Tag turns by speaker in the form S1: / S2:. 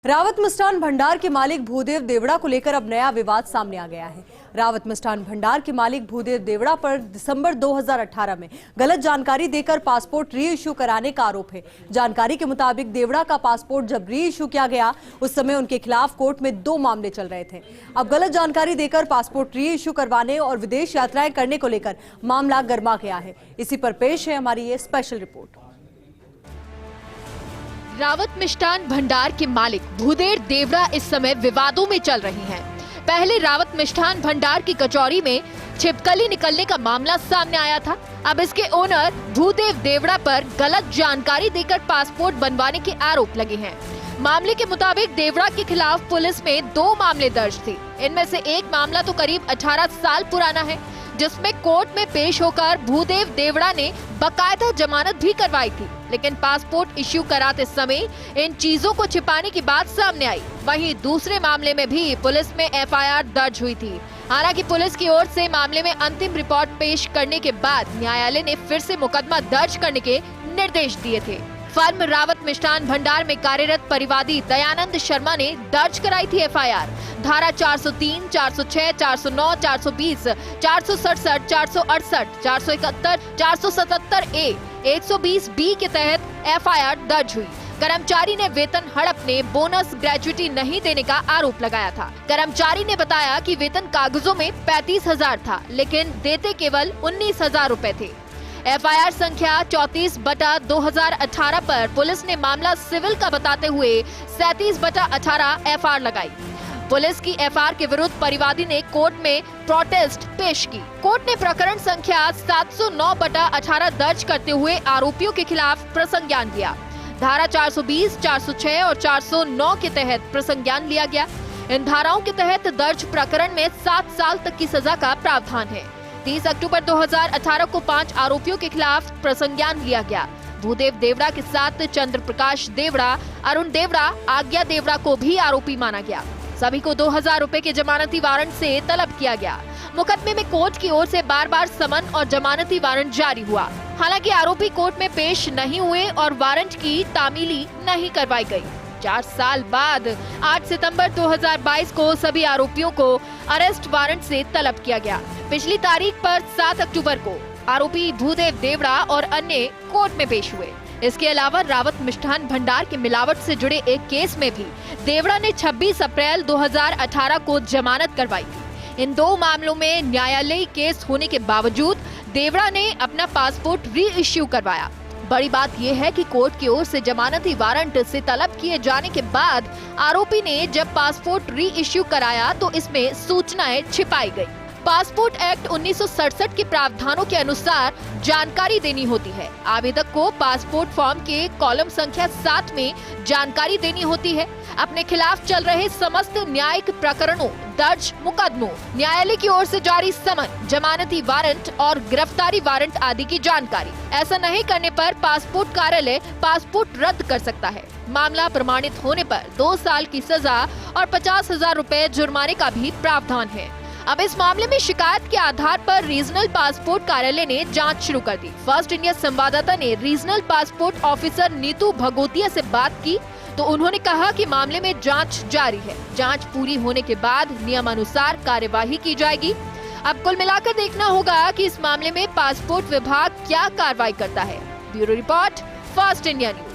S1: रावत मिष्ठान भंडार के मालिक भूदेव देवड़ा को लेकर अब नया विवाद सामने आ गया है। रावत मिष्ठान भंडार के मालिक भूदेव देवड़ा पर दिसंबर 2018 में गलत जानकारी देकर पासपोर्ट री इश्यू कराने का आरोप है। जानकारी के मुताबिक देवड़ा का पासपोर्ट जब री इश्यू किया गया उस समय उनके खिलाफ कोर्ट में 2 मामले चल रहे थे। अब गलत जानकारी देकर पासपोर्ट री इश्यू करवाने और विदेश यात्राएं करने को लेकर मामला गर्मा गया है। इसी पर पेश है हमारी ये स्पेशल रिपोर्ट।
S2: रावत मिष्ठान भंडार के मालिक भूदेव देवड़ा इस समय विवादों में चल रही हैं। पहले रावत मिष्ठान भंडार की कचौरी में छिपकली निकलने का मामला सामने आया था। अब इसके ओनर भूदेव देवड़ा पर गलत जानकारी देकर पासपोर्ट बनवाने के आरोप लगे हैं। मामले के मुताबिक देवड़ा के खिलाफ पुलिस में 2 मामले दर्ज थे। इनमें से एक मामला तो करीब 18 साल पुराना है, जिसमें कोर्ट में पेश होकर भूदेव देवड़ा ने बकायदा जमानत भी करवाई थी, लेकिन पासपोर्ट इश्यू कराते समय इन चीजों को छिपाने की बात सामने आई। वहीं दूसरे मामले में भी पुलिस में एफआईआर दर्ज हुई थी। हालांकि पुलिस की ओर से मामले में अंतिम रिपोर्ट पेश करने के बाद न्यायालय ने फिर से मुकदमा दर्ज करने के निर्देश दिए थे। फर्म रावत मिष्ठान भंडार में कार्यरत परिवादी दयानंद शर्मा ने दर्ज कराई थी एफआईआर। धारा 403, 406, 409, 420, 467, 468, 471, 477 ए, 120 बी के तहत एफआईआर दर्ज हुई। कर्मचारी ने वेतन हड़पने, बोनस, ग्रेजुटी नहीं देने का आरोप लगाया था। कर्मचारी ने बताया कि वेतन कागजों में 35,000 था, लेकिन देते केवल 19,000 रुपए थे। एफआईआर संख्या 34/2018 पर पुलिस ने मामला सिविल का बताते हुए 37/18 एफआईआर लगाई। पुलिस की एफआईआर के विरुद्ध परिवादी ने कोर्ट में प्रोटेस्ट पेश की। कोर्ट ने प्रकरण संख्या 709/18 दर्ज करते हुए आरोपियों के खिलाफ प्रसंज्ञान लिया। धारा 420, 406 और 409 के तहत प्रसंज्ञान लिया गया। इन धाराओं के तहत दर्ज प्रकरण में 7 साल तक की सजा का प्रावधान है। 30 अक्टूबर 2018 को 5 आरोपियों के खिलाफ प्रसंज्ञान लिया गया। भूदेव देवड़ा के साथ चंद्र प्रकाश देवड़ा, अरुण देवड़ा, आज्ञा देवड़ा को भी आरोपी माना गया। सभी को 2,000 रुपए के जमानती वारंट से तलब किया गया। मुकदमे में कोर्ट की ओर से बार-बार समन और जमानती वारंट जारी हुआ। हालांकि आरोपी कोर्ट में पेश नहीं हुए और वारंट की तामीली नहीं करवाई गई। 4 साल बाद 8 सितंबर 2022 को सभी आरोपियों को अरेस्ट वारंट से तलब किया गया। पिछली तारीख पर 7 अक्टूबर को आरोपी भूदेव देवड़ा और अन्य कोर्ट में पेश हुए। इसके अलावा रावत मिष्ठान भंडार के मिलावट से जुड़े एक केस में भी देवड़ा ने 26 अप्रैल 2018 को जमानत करवाई थी। इन 2 मामलों में न्यायालयी केस होने के बावजूद देवड़ा ने अपना पासपोर्ट री इश्यू करवाया। बड़ी बात यह है कि कोर्ट की ओर से जमानती वारंट से तलब किए जाने के बाद आरोपी ने जब पासपोर्ट री इश्यू कराया तो इसमें सूचनाएं छिपाई गई। पासपोर्ट एक्ट 1967 के प्रावधानों के अनुसार जानकारी देनी होती है। आवेदक को पासपोर्ट फॉर्म के कॉलम संख्या 7 में जानकारी देनी होती है। अपने खिलाफ चल रहे समस्त न्यायिक प्रकरणों, दर्ज मुकदमों, न्यायालय की ओर से जारी समन, जमानती वारंट और गिरफ्तारी वारंट आदि की जानकारी। ऐसा नहीं करने पर पासपोर्ट कार्यालय पासपोर्ट रद्द कर सकता है। मामला प्रमाणित होने पर 2 साल की सजा और 50,000 रुपए जुर्माने का भी प्रावधान है। अब इस मामले में शिकायत के आधार पर रीजनल पासपोर्ट कार्यालय ने जांच शुरू कर दी। फर्स्ट इंडिया संवाददाता ने रीजनल पासपोर्ट ऑफिसर नीतू भगोतिया से बात की तो उन्होंने कहा कि मामले में जांच जारी है। जांच पूरी होने के बाद नियमानुसार कार्यवाही की जाएगी। अब कुल मिलाकर देखना होगा कि इस मामले में पासपोर्ट विभाग क्या कार्रवाई करता है। Bureau report, first India news.